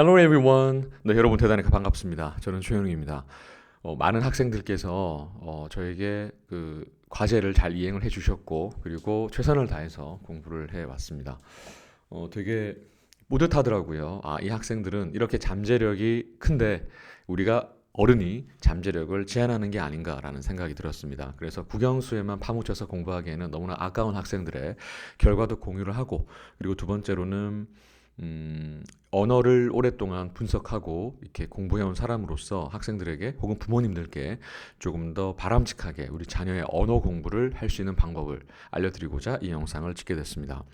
Hello everyone. 네, 여러분 대단히 반갑습니다. 저는 최현웅입니다. 많은 학생들께서 저에게 그 과제를 잘 이행을 해주셨고 그리고 최선을 다해서 공부를 해왔습니다. 되게 뿌듯하더라고요. 이 학생들은 이렇게 잠재력이 큰데 우리가 어른이 잠재력을 제한하는 게 아닌가라는 생각이 들었습니다. 그래서 국영수에만 파묻혀서 공부하기에는 너무나 아까운 학생들의 결과도 공유를 하고 그리고 두 번째로는 언어를 오랫동안 분석하고 이렇게 공부해온 사람으로서 학생들에게 혹은 부모님들께 조금 더 바람직하게 우리 자녀의 언어 공부를 할 수 있는 방법을 알려드리고자 이 영상을 찍게 됐습니다.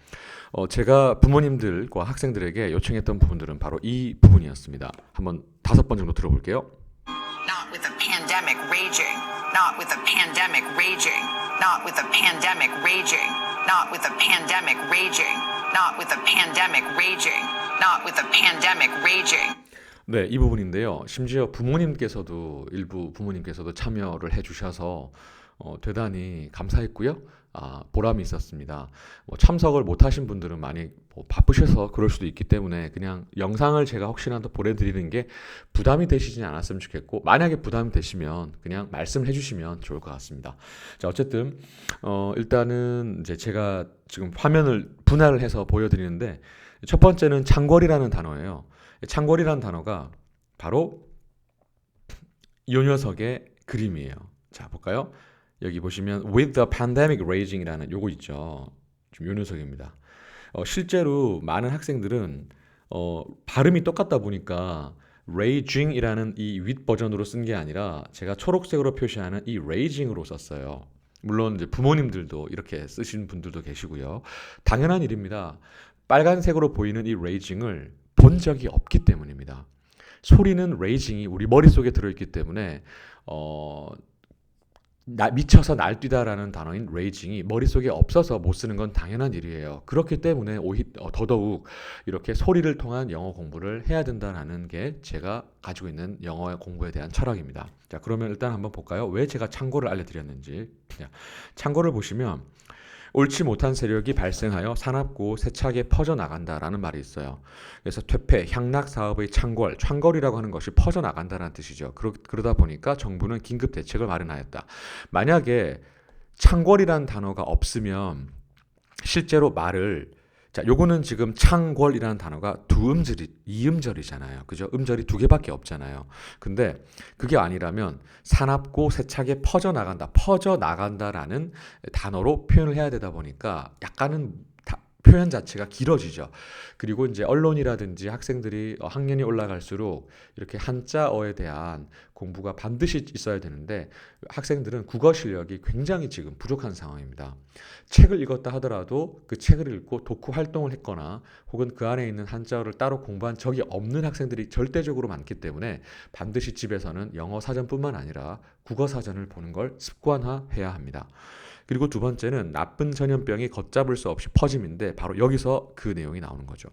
제가 부모님들과 학생들에게 요청했던 부분들은 바로 이 부분이었습니다. 한번 5번 정도 들어볼게요. Not with a pandemic raging. Not with a pandemic raging. Not with a pandemic raging. Not with a pandemic raging. Not with a pandemic raging. Not with a pandemic raging. 네, 이 부분인데요. 심지어 부모님께서도 일부 부모님께서도 참여를 해주셔서 대단히 감사했고요. 보람이 있었습니다. 참석을 못하신 분들은 많이 바쁘셔서 그럴 수도 있기 때문에 그냥 영상을 제가 혹시나 더 보내드리는 게 부담이 되시지 않았으면 좋겠고 만약에 부담이 되시면 그냥 말씀을 해주시면 좋을 것 같습니다. 자, 어쨌든 일단은 이제 제가 지금 화면을 분할을 해서 보여드리는데 첫 번째는 창궐이라는 단어예요. 창궐이라는 단어가 바로 이 녀석의 그림이에요. 자, 볼까요? 여기 보시면 with the pandemic raging이라는 요거 있죠. 지금 요 녀석입니다. 실제로 많은 학생들은 발음이 똑같다 보니까 raging이라는 이 윗 버전으로 쓴 게 아니라 제가 초록색으로 표시하는 이 raging으로 썼어요. 물론 이제 부모님들도 이렇게 쓰신 분들도 계시고요. 당연한 일입니다. 빨간색으로 보이는 이 raging을 본 적이 없기 때문입니다. 소리는 raging이 우리 머릿속에 들어있기 때문에 미쳐서 날뛰다라는 단어인 raging이 머릿속에 없어서 못 쓰는 건 당연한 일이에요. 그렇기 때문에 더더욱 이렇게 소리를 통한 영어 공부를 해야 된다는 게 제가 가지고 있는 영어 공부에 대한 철학입니다. 자, 그러면 일단 한번 볼까요? 왜 제가 창고를 알려드렸는지. 창고를 보시면 옳지 못한 세력이 발생하여 사납고 세차게 퍼져나간다라는 말이 있어요. 그래서 퇴폐, 향락 사업의 창궐이라고 하는 것이 퍼져나간다는 뜻이죠. 그러다 보니까 정부는 긴급 대책을 마련하였다. 만약에 창궐이라는 단어가 없으면 실제로 말을 요거는 지금 창궐이라는 단어가 이음절이잖아요. 그죠? 음절이 2개밖에 없잖아요. 근데 그게 아니라면 사납고 세차게 퍼져나간다라는 단어로 표현을 해야 되다 보니까 약간은 표현 자체가 길어지죠. 그리고 이제 언론이라든지 학생들이 학년이 올라갈수록 이렇게 한자어에 대한 공부가 반드시 있어야 되는데 학생들은 국어 실력이 굉장히 지금 부족한 상황입니다. 책을 읽었다 하더라도 그 책을 읽고 독후 활동을 했거나 혹은 그 안에 있는 한자어를 따로 공부한 적이 없는 학생들이 절대적으로 많기 때문에 반드시 집에서는 영어 사전뿐만 아니라 국어 사전을 보는 걸 습관화해야 합니다. 그리고 두 번째는 나쁜 전염병이 걷잡을 수 없이 퍼짐인데 바로 여기서 그 내용이 나오는 거죠.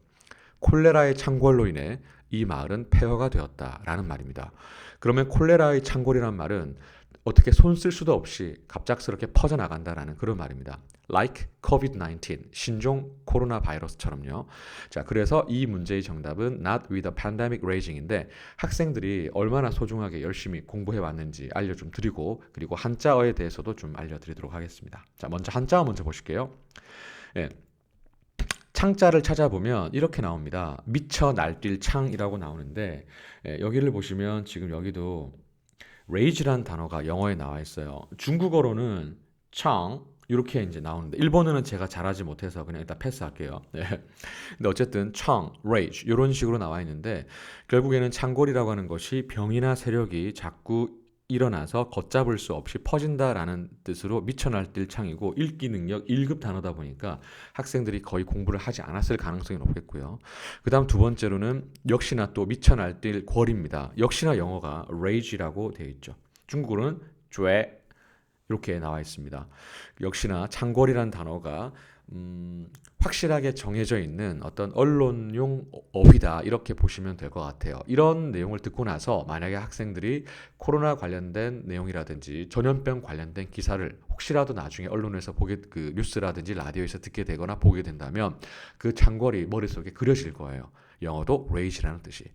콜레라의 창궐로 인해 이 마을은 폐허가 되었다라는 말입니다. 그러면 콜레라의 창궐이란 말은 어떻게 손 쓸 수도 없이 갑작스럽게 퍼져나간다라는 그런 말입니다. Like COVID-19, 신종 코로나 바이러스처럼요. 자, 그래서 이 문제의 정답은 not with a pandemic raging인데 학생들이 얼마나 소중하게 열심히 공부해 왔는지 알려 좀 드리고 그리고 한자어에 대해서도 좀 알려드리도록 하겠습니다. 자, 먼저 한자어 먼저 보실게요. 예. 창자를 찾아보면 이렇게 나옵니다. 미쳐 날뛸 창이라고 나오는데 여기를 보시면 지금 여기도 rage란 단어가 영어에 나와 있어요. 중국어로는 창 이렇게 이제 나오는데 일본어는 제가 잘하지 못해서 그냥 일단 패스할게요. 네. 근데 어쨌든 창, rage 이런 식으로 나와 있는데 결국에는 창궐이라고 하는 것이 병이나 세력이 자꾸 일어나서 걷잡을 수 없이 퍼진다라는 뜻으로 미쳐 날뛸 창이고 읽기 능력 1급 단어다 보니까 학생들이 거의 공부를 하지 않았을 가능성이 높겠고요. 그 다음 두 번째로는 역시나 또 미쳐 날뛸 궐입니다. 역시나 영어가 rage라고 되어 있죠. 중국어는 쥐 이렇게 나와 있습니다. 역시나 창궐이라는 단어가 확실하게 정해져 있는 어떤 언론용 어휘다 이렇게 보시면 될 것 같아요. 이런 내용을 듣고 나서 만약에 학생들이 코로나 관련된 내용이라든지 전염병 관련된 기사를 혹시라도 나중에 언론에서 뉴스라든지 라디오에서 듣게 되거나 보게 된다면 그 창궐이 머릿속에 그려질 거예요. 영어도 raise라는 뜻이.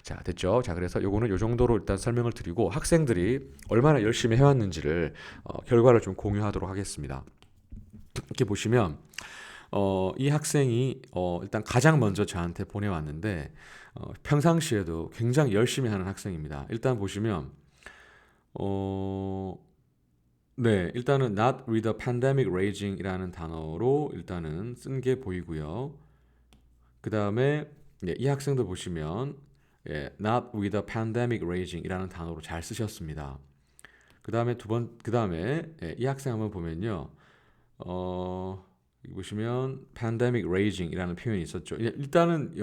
자, 됐죠? 자, 그래서 요거는 요 정도로 일단 설명을 드리고 학생들이 얼마나 열심히 해왔는지를 결과를 좀 공유하도록 하겠습니다. 이렇게 보시면 이 학생이 일단 가장 먼저 저한테 보내왔는데 평상시에도 굉장히 열심히 하는 학생입니다. 일단 보시면 네, 일단은 not with the pandemic raging이라는 단어로 일단은 쓴 게 보이고요. 그 다음에 이 학생도 보시면 not with the pandemic raging이라는 단어로 잘 쓰셨습니다. 그 다음에 그 다음에 이 학생 한번 보면요. 여기 보시면 pandemic raging이라는 표현이 있었죠. 일단은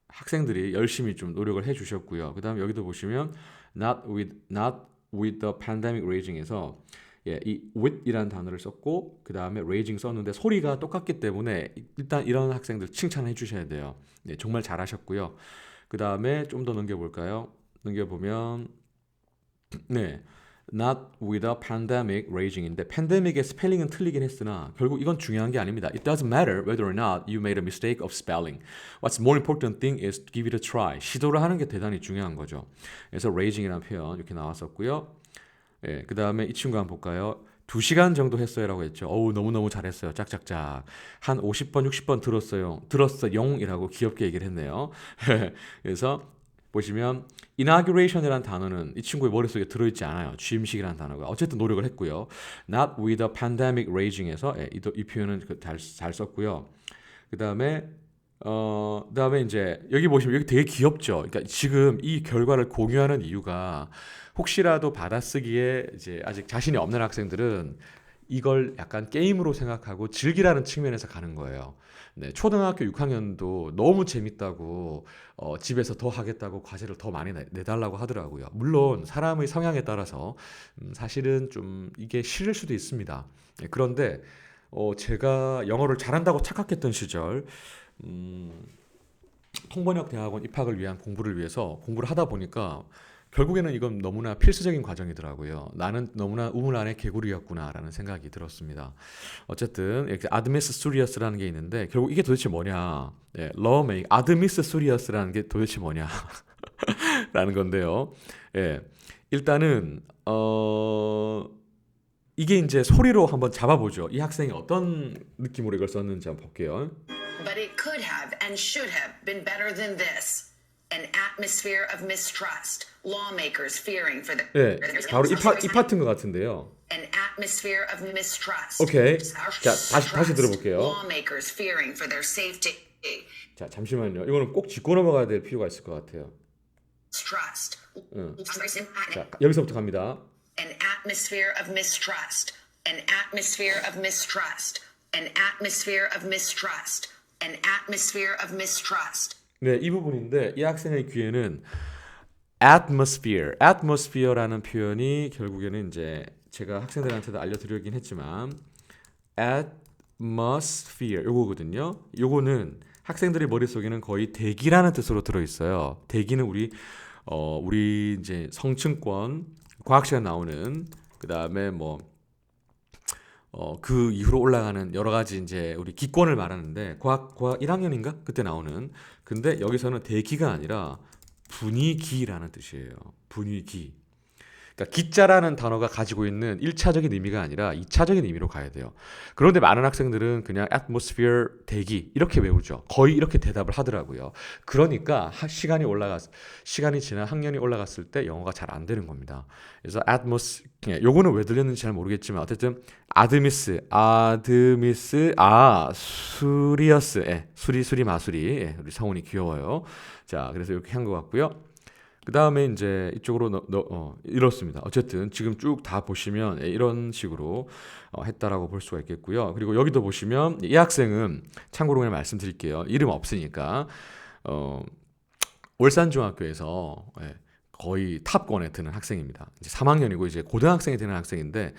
학생들이 열심히 좀 노력을 해주셨고요. 그 다음에 여기도 보시면 not with the pandemic raging에서 이 with이라는 단어를 썼고 그 다음에 raging 썼는데 소리가 똑같기 때문에 일단 이런 학생들 칭찬해 주셔야 돼요. 네, 정말 잘하셨고요. 그 다음에 좀 더 넘겨볼까요? 넘겨보면 네, not with a pandemic raging인데 pandemic의 스펠링은 틀리긴 했으나 결국 이건 중요한 게 아닙니다. It doesn't matter whether or not you made a mistake of spelling. What's more important thing is to give it a try. 시도를 하는 게 대단히 중요한 거죠. 그래서 raging이라는 표현 이렇게 나왔었고요. 그 다음에 이 친구 한번 볼까요? 2시간 정도 했어요 라고 했죠. 어우, 너무너무 잘했어요. 짝짝짝. 한 50번, 60번 들었어용이라고 귀엽게 얘기를 했네요. 그래서 보시면 inauguration이라는 단어는 이 친구의 머릿속에 들어있지 않아요. 취임식이라는 단어가. 어쨌든 노력을 했고요. Not with a pandemic raging에서 이 표현은 잘 썼고요. 그 다음에 이제 여기 보시면 여기 되게 귀엽죠. 그러니까 지금 이 결과를 공유하는 이유가 혹시라도 받아쓰기에 이제 아직 자신이 없는 학생들은 이걸 약간 게임으로 생각하고 즐기라는 측면에서 가는 거예요. 네, 초등학교 6학년도 너무 재밌다고 집에서 더 하겠다고 과제를 더 많이 내달라고 하더라고요. 물론 사람의 성향에 따라서 사실은 좀 이게 싫을 수도 있습니다. 네, 그런데 제가 영어를 잘한다고 착각했던 시절 통번역 대학원 입학을 위한 공부를 위해서 공부를 하다 보니까 결국에는 이건 너무나 필수적인 과정이더라고요. 나는 너무나 우물 안의 개구리였구나라는 생각이 들었습니다. 어쨌든 이렇게 admissurious라는 게 있는데 결국 이게 도대체 뭐냐? lawmaking, admissurious라는 게 도대체 뭐냐? 라는 건데요. 일단은 이게 이제 소리로 한번 잡아보죠. 이 학생이 어떤 느낌으로 이걸 썼는지 한번 볼게요. But it could have and should have been better than this. An atmosphere of mistrust. Lawmakers fearing for the. 네, 바로 이 파트인 것 같은데요. An atmosphere of mistrust. 오케이. 자, 다시 들어볼게요. Lawmakers fearing for their safety. 자, 잠시만요. 이거는 꼭 짚고 넘어가야 될 필요가 있을 것 같아요. Trust. 자, 여기서부터 갑니다. An atmosphere of mistrust. An atmosphere of mistrust. An atmosphere of mistrust. An atmosphere of mistrust. 네, 이 부분인데 이 학생의 귀에는 atmosphere라는 표현이 결국에는 이제 제가 학생들한테도 알려드리긴 했지만 atmosphere 요거거든요. 요거는 학생들의 머릿속에는 거의 대기라는 뜻으로 들어있어요. 대기는 우리 이제 성층권 과학 시간 나오는 그 다음에 그 이후로 올라가는 여러 가지 이제 우리 기권을 말하는데 과학 1학년인가 그때 나오는. 근데 여기서는 대기가 아니라 분위기라는 뜻이에요. 분위기. 그러니까 기자라는 단어가 가지고 있는 1차적인 의미가 아니라 2차적인 의미로 가야 돼요. 그런데 많은 학생들은 그냥 atmosphere, 대기 이렇게 외우죠. 거의 이렇게 대답을 하더라고요. 그러니까 시간이 지나 학년이 올라갔을 때 영어가 잘 안 되는 겁니다. 그래서 요거는 왜 들렸는지 잘 모르겠지만 어쨌든 수리어스, 수리 마수리. 우리 성훈이 귀여워요. 자, 그래서 이렇게 한 것 같고요. 그 다음에 이제 이쪽으로 이렇습니다. 어쨌든 지금 쭉 다 보시면 이런 식으로 했다라고 볼 수가 있겠고요. 그리고 여기도 보시면 이 학생은 참고로 그냥 말씀드릴게요. 이름 없으니까 월산중학교에서 거의 탑권에 드는 학생입니다. 이제 3학년이고 이제 고등학생이 되는 학생인데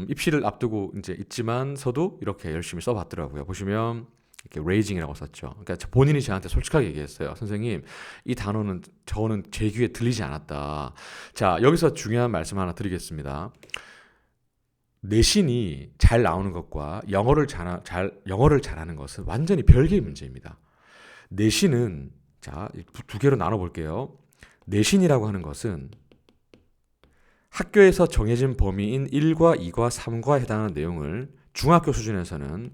입시를 앞두고 이제 있지만서도 이렇게 열심히 써봤더라고요. 보시면 이렇게 raging이라고 썼죠. 그러니까 본인이 저한테 솔직하게 얘기했어요. 선생님, 이 단어는 저는 제 귀에 들리지 않았다. 자, 여기서 중요한 말씀 하나 드리겠습니다. 내신이 잘 나오는 것과 영어를 잘하는 것은 완전히 별개의 문제입니다. 내신은 자, 두 개로 나눠 볼게요. 내신이라고 하는 것은 학교에서 정해진 범위인 1과 2과 3과에 해당하는 내용을 중학교 수준에서는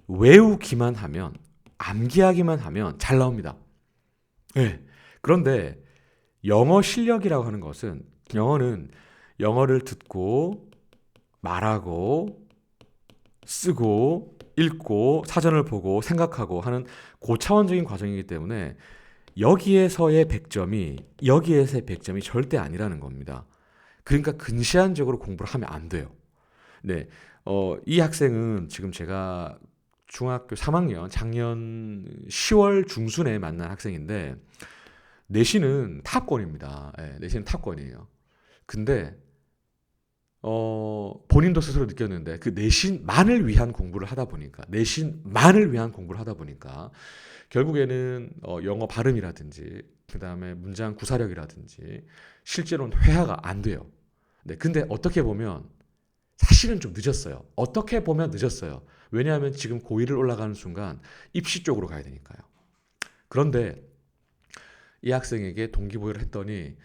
외우기만 하면, 암기하기만 하면 잘 나옵니다. 네. 그런데 영어 실력이라고 하는 것은, 영어는 영어를 듣고 말하고 쓰고 읽고 사전을 보고 생각하고 하는 고차원적인 과정이기 때문에 여기에서의 100점이 절대 아니라는 겁니다. 그러니까 근시안적으로 공부를 하면 안 돼요. 네. 이 학생은 지금 제가 중학교 3학년 작년 10월 중순에 만난 학생인데 내신은 탑권입니다. 네, 내신은 탑권이에요. 근데 본인도 스스로 느꼈는데 그 내신만을 위한 공부를 하다 보니까 결국에는 영어 발음이라든지 그다음에 문장 구사력이라든지 실제로는 회화가 안 돼요. 네, 근데 어떻게 보면 사실은 좀 늦었어요. 어떻게 보면 늦었어요. 왜냐하면 지금 고1을 올라가는 순간 입시 쪽으로 가야 되니까요. 그런데 이 학생에게 동기부여를 했더니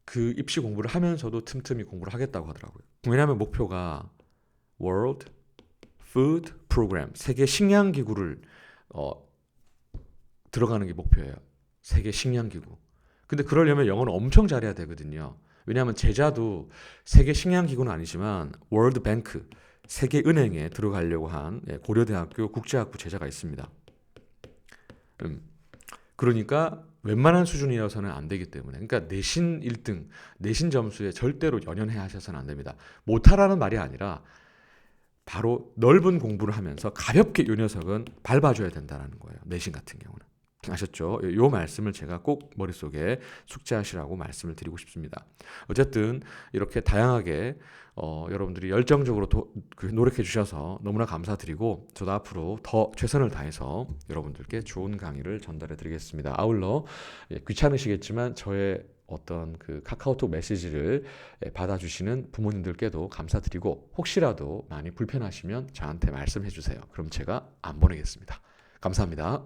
그 입시 공부를 하면서도 틈틈이 공부를 하겠다고 하더라고요. 왜냐하면 목표가 World Food Program, 세계 식량 기구를 들어가는 게 목표예요. 세계 식량 기구. 근데 그러려면 영어는 엄청 잘해야 되거든요. 왜냐하면 제자도 세계 식량 기구는 아니지만 월드 뱅크, 세계 은행에 들어가려고 한 고려대학교 국제학부 제자가 있습니다. 그러니까 웬만한 수준이어서는 안 되기 때문에, 그러니까 내신 1등, 내신 점수에 절대로 연연해 하셔서는 안 됩니다. 못하라는 말이 아니라 바로 넓은 공부를 하면서 가볍게 이 녀석은 밟아줘야 된다는 거예요. 내신 같은 경우는. 아셨죠? 이 말씀을 제가 꼭 머릿속에 숙지하시라고 말씀을 드리고 싶습니다. 어쨌든 이렇게 다양하게 여러분들이 열정적으로 노력해 주셔서 너무나 감사드리고 저도 앞으로 더 최선을 다해서 여러분들께 좋은 강의를 전달해 드리겠습니다. 아울러 귀찮으시겠지만 저의 어떤 그 카카오톡 메시지를 받아주시는 부모님들께도 감사드리고 혹시라도 많이 불편하시면 저한테 말씀해 주세요. 그럼 제가 안 보내겠습니다. 감사합니다.